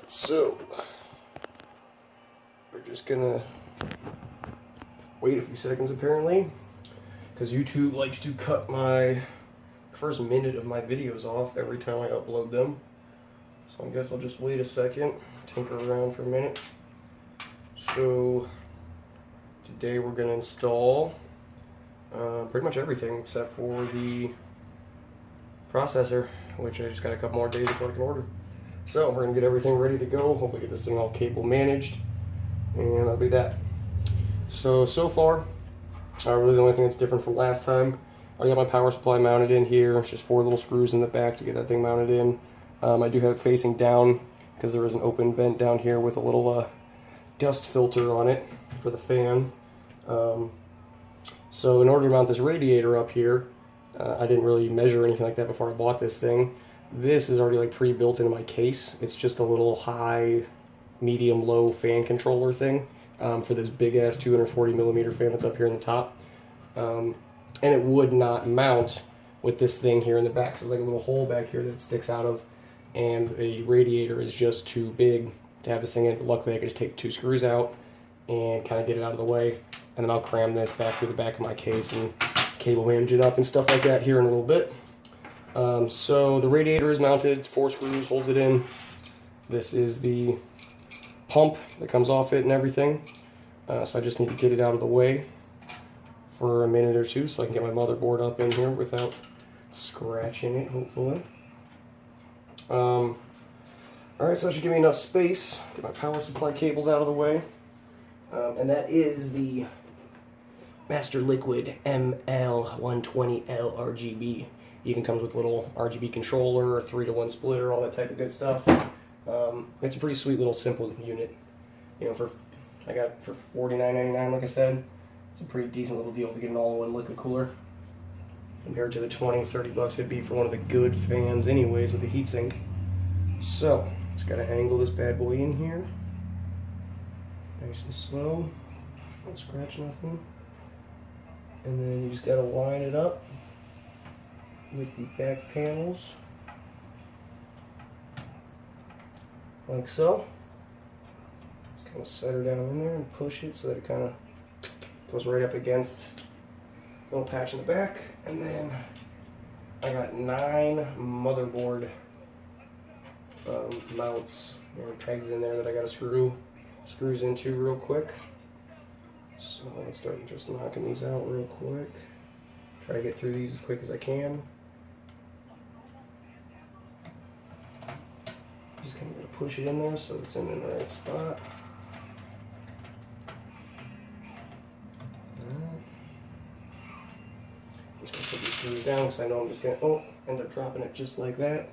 Alright, so we're just gonna wait a few seconds apparently, because YouTube likes to cut my first minute of my videos off every time I upload them. So I guess I'll just wait a second, tinker around for a minute. So today we're gonna install pretty much everything except for the processor, which I just got a couple more days before I can order. So we're gonna get everything ready to go, hopefully get this thing all cable managed, and that'll be that. So far, really the only thing that's different from last time, I got my power supply mounted in here. It's just 4 little screws in the back to get that thing mounted in. I do have it facing down because there is an open vent down here with a little dust filter on it for the fan. So in order to mount this radiator up here, I didn't really measure anything like that before I bought this thing. This is already like pre-built into my case. It's just a little high, medium, low fan controller thing for this big ass 240 millimeter fan that's up here in the top. And it would not mount with this thing here in the back. So there's like a little hole back here that it sticks out of, and a radiator is just too big to have this thing in. But luckily I could just take 2 screws out and kind of get it out of the way, and then I'll cram this back through the back of my case and cable manage it up and stuff like that here in a little bit. So the radiator is mounted, 4 screws holds it in. This is the pump that comes off it and everything. So I just need to get it out of the way for a minute or two so I can get my motherboard up in here without scratching it, hopefully. Alright, so that should give me enough space. Get my power supply cables out of the way. And that is the Master Liquid ML120L RGB. Even comes with a little RGB controller, 3-to-1 splitter, all that type of good stuff. It's a pretty sweet little simple unit. You know, I got it for $49.99, like I said. It's a pretty decent little deal to get an all-in-one liquid cooler, compared to the $20-30 it'd be for one of the good fans anyways with the heatsink. So, just gotta angle this bad boy in here. Nice and slow. Don't scratch nothing. And then you just gotta line it up with the back panels, like so. Just kind of set her down in there and push it so that it kind of goes right up against the little patch in the back. And then I got 9 motherboard mounts and pegs in there that I got to screws into real quick. So let's start just knocking these out real quick. Try to get through these as quick as I can. Just kind of going to push it in there so it's in the right spot. I'm just going to put these screws down because I know I'm just going to end up dropping it just like that.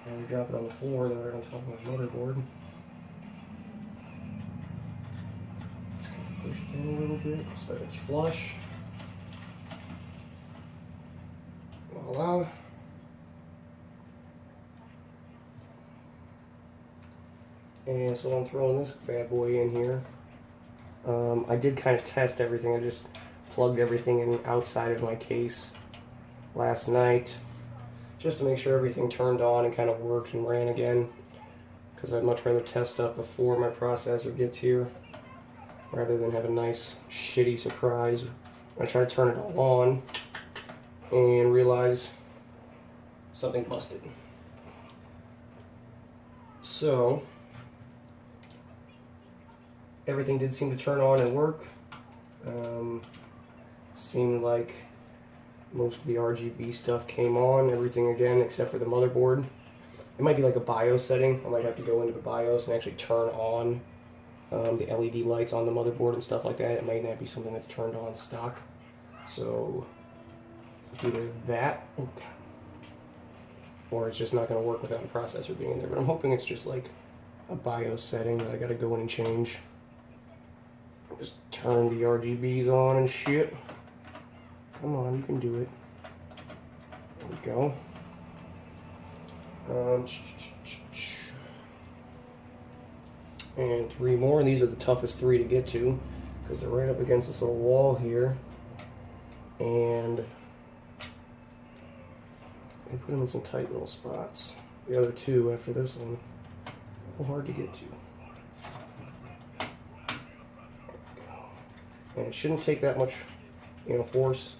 And drop it on the floor there on top of my motherboard. Just kind of push it in a little bit so that it's flush. Voila. And so I'm throwing this bad boy in here. I did kind of test everything. I just plugged everything in outside of my case last night, just to make sure everything turned on and kind of worked and ran again, because I'd much rather test stuff before my processor gets here rather than have a nice shitty surprise. I try to turn it all on and realize something busted. So everything did seem to turn on and work. Seemed like most of the RGB stuff came on, everything again except for the motherboard. It might be like a BIOS setting. I might have to go into the BIOS and actually turn on the LED lights on the motherboard and stuff like that. It might not be something that's turned on stock. So it's either that, or it's just not going to work without the processor being in there. But I'm hoping it's just like a BIOS setting that I got to go in and change. Just turn the RGBs on and shit. Come on, you can do it. There we go. And 3 more, and these are the toughest 3 to get to because they're right up against this little wall here. And they put them in some tight little spots. The other 2 after this one little hard to get to. And it shouldn't take that much, force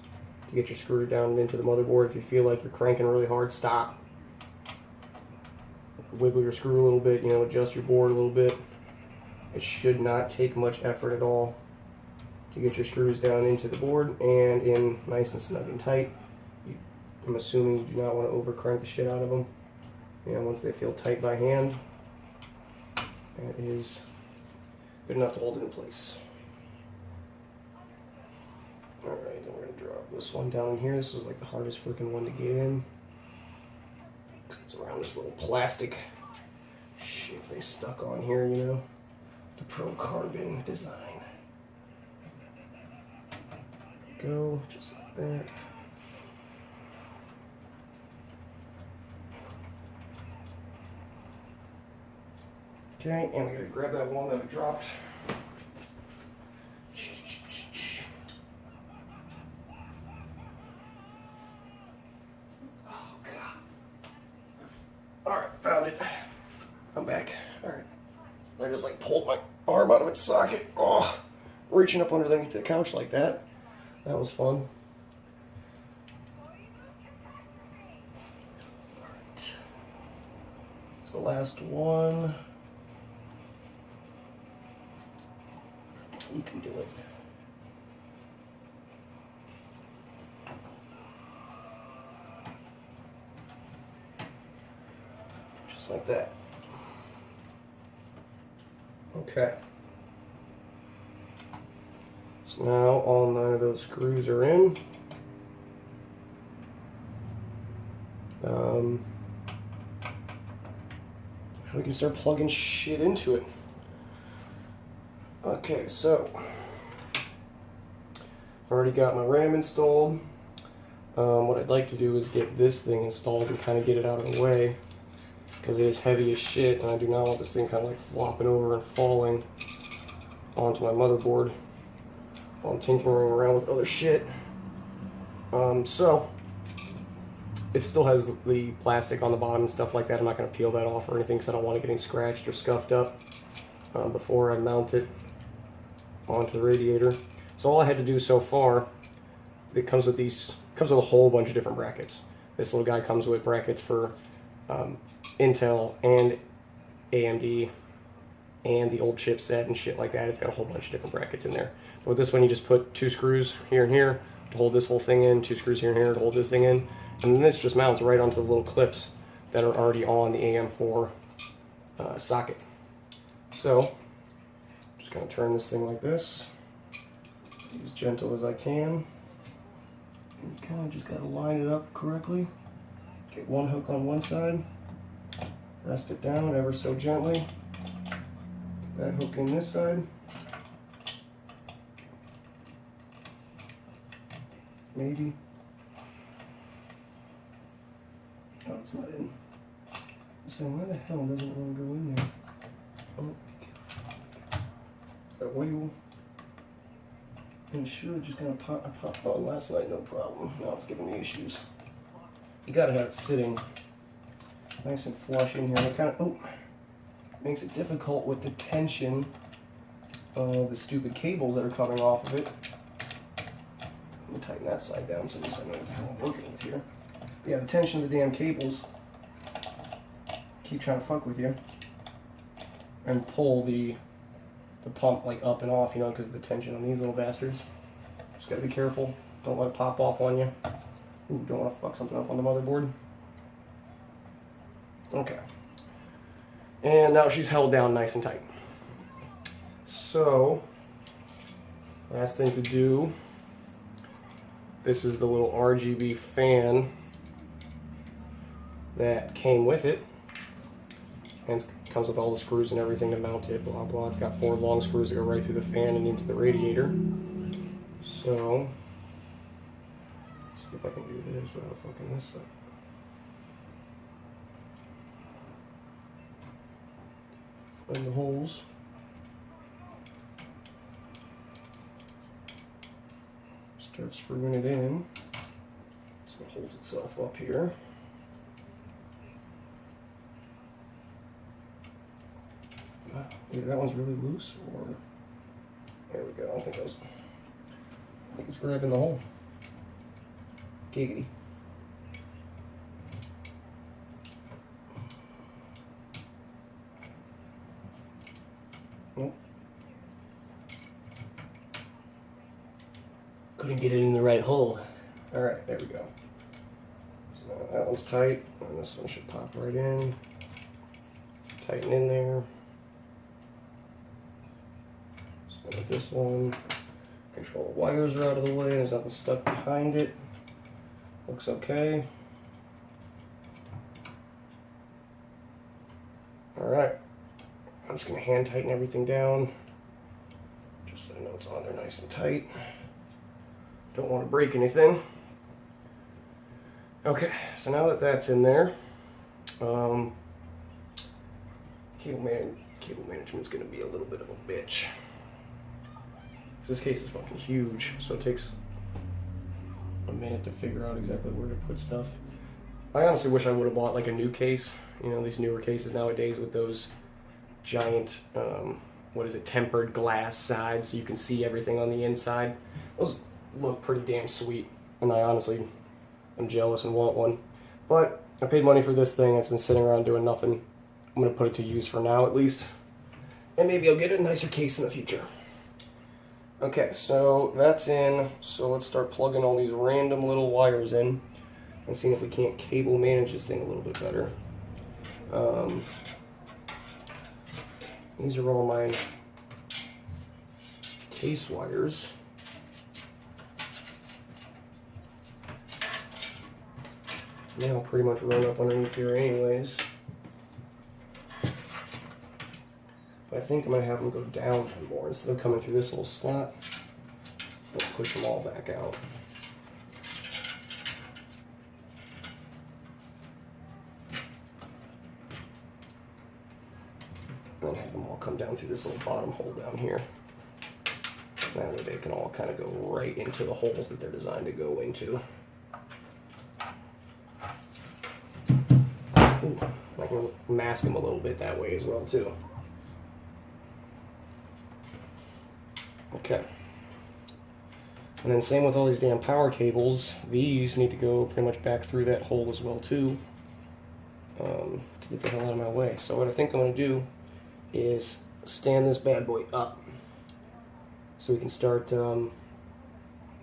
to get your screw down into the motherboard. If you feel like you're cranking really hard, stop. Wiggle your screw a little bit, adjust your board a little bit. It should not take much effort at all to get your screws down into the board and in nice and snug and tight. I'm assuming you do not want to over crank the shit out of them. Once they feel tight by hand, that is good enough to hold it in place. Alright, then we're going to drop this one down in here. This was like the hardest freaking one to get in. It's around this little plastic shit they stuck on here, the Pro Carbon design. Go, just like that. Okay, and I'm going to grab that one that I dropped. Alright, found it. I'm back. Alright. I just pulled my arm out of its socket. Oh, reaching up underneath the couch like that. That was fun. Alright. So last one. You can do it. Just like that. Okay. So now all 9 of those screws are in. We can start plugging shit into it. Okay, so I've already got my RAM installed. What I'd like to do is get this thing installed and kind of get it out of the way, because it is heavy as shit, and I do not want this thing kind of flopping over and falling onto my motherboard while I'm tinkering around with other shit. So it still has the plastic on the bottom and stuff like that. I'm not going to peel that off or anything, because I don't want it getting scratched or scuffed up before I mount it onto the radiator. So all I had to do so far, it comes with a whole bunch of different brackets. This little guy comes with brackets for Intel and AMD and the old chipset and shit like that. It's got a whole bunch of different brackets in there. But with this one, you just put 2 screws here and here to hold this whole thing in, 2 screws here and here to hold this thing in, and then this just mounts right onto the little clips that are already on the AM4 socket. So just gonna turn this thing like this, be as gentle as I can. And kind of just gotta line it up correctly. Get one hook on one side, rest it down ever so gently. Get that hook in this side. Maybe. Oh, it's not in. So why the hell doesn't it want to go in there? Oh, that wheel. And it should just kind of pop on last night, no problem. Now it's giving me issues. You gotta have it sitting nice and flush in here. And it kind of makes it difficult with the tension of the stupid cables that are coming off of it. Let me tighten that side down so at least I know what the hell I'm working with here. But yeah, the tension of the damn cables keep trying to fuck with you and pull the pump up and off, because of the tension on these little bastards. Just gotta be careful. Don't let it pop off on you. Ooh, don't want to fuck something up on the motherboard. Okay. And now she's held down nice and tight. So, last thing to do, this is the little RGB fan that came with it. And it comes with all the screws and everything to mount it, blah blah. It's got 4 long screws that go right through the fan and into the radiator. So, let's see if I can do this without fucking this up. Find the holes. Start screwing it in. So it holds itself up here. Either that one's really loose or there we go. I think it's grabbing the hole. Giggity. Nope. Couldn't get it in the right hole. Alright, there we go. So now that one's tight, and this one should pop right in. Tighten in there. So with this one, make sure all the wires are out of the way, there's nothing stuck behind it. Looks okay. Alright. I'm just going to hand tighten everything down. Just so I know it's on there nice and tight. Don't want to break anything. Okay, so now that that's in there, cable management's going to be a little bit of a bitch. This case is fucking huge, so it takes a minute to figure out exactly where to put stuff. I honestly wish I would have bought like a new case. You know, these newer cases nowadays with those giant, tempered glass sides so you can see everything on the inside. Those look pretty damn sweet, and I honestly am jealous and want one. But I paid money for this thing. It's been sitting around doing nothing. I'm going to put it to use for now at least, and maybe I'll get a nicer case in the future. Okay, so that's in, so let's start plugging all these random little wires in and seeing if we can't cable manage this thing a little bit better. These are all my case wires. Now pretty much run up underneath here anyways. But I think I'm going to have them go down one more. Instead of coming through this little slot, I'll push them all back out. And then have them all come down through this little bottom hole down here. That way they can all kind of go right into the holes that they're designed to go into. Ooh, I can mask them a little bit that way as well too. Okay. And then same with all these damn power cables. These need to go pretty much back through that hole as well too, to get the hell out of my way. So what I think I'm going to do is stand this bad boy up so we can start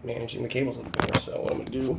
managing the cables a little better. So what I'm going to do